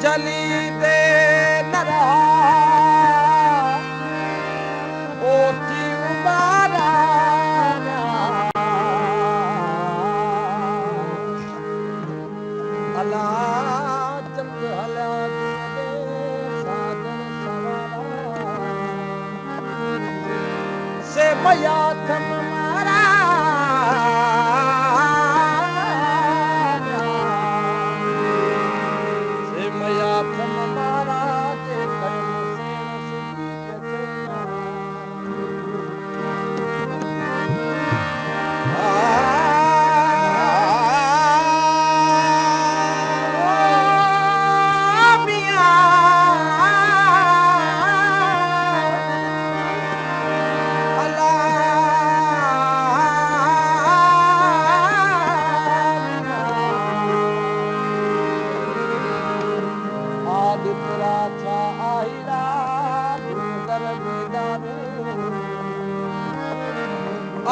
चली दे नरा ओची उबारा अला चंद हला दे सागर सवारा से मया थम मारा से मया थम मारा जे कयम से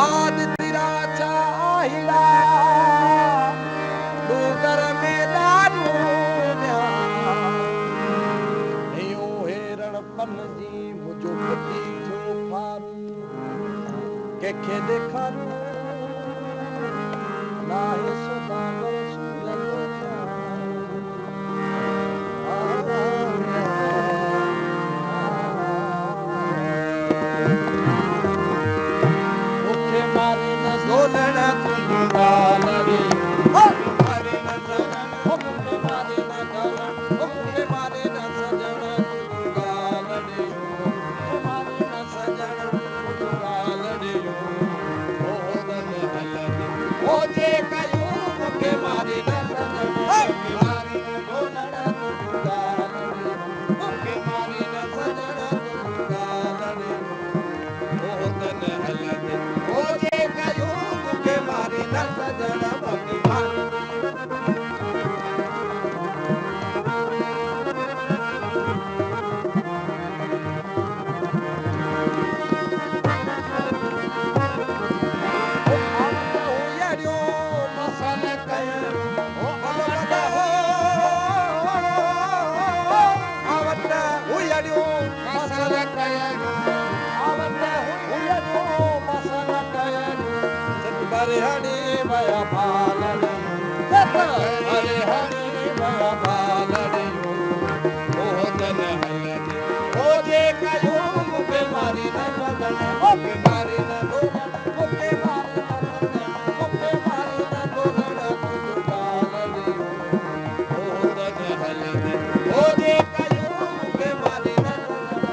आदित्य चाहिदा डूगर मैदानू नियो हेरण पन जी मुझो पुटी थो फारू केखे देखारू नाहे सुदागर Dolana tungalari mare na sajan hokke mare na dalan hokke mare na sajan tungalari hokke mare na sajan tungalari o dan halani o je kayu hokke mare na sajan hokke mare na dolana tungalari hokke mare na sajan tungalari o dan halani o je kayu मारी न सजन भगवान मसन कयो आवत हुयड़ियो मसन कयो आवत हुयड़ियो मसन कयो हरे हरि भया पालने हरे हरि भया पालने ओ जन हलने ओ जे कयो मुके मारी न बदन मुके मारी न दोलन मुके मारी न बदन मुके मारी न दोलन तुझ पालने ओ जन हलने ओ जे कयो मुके मारी न बदन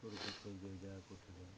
कुरकुट कोई गिर जाए कोठे पे।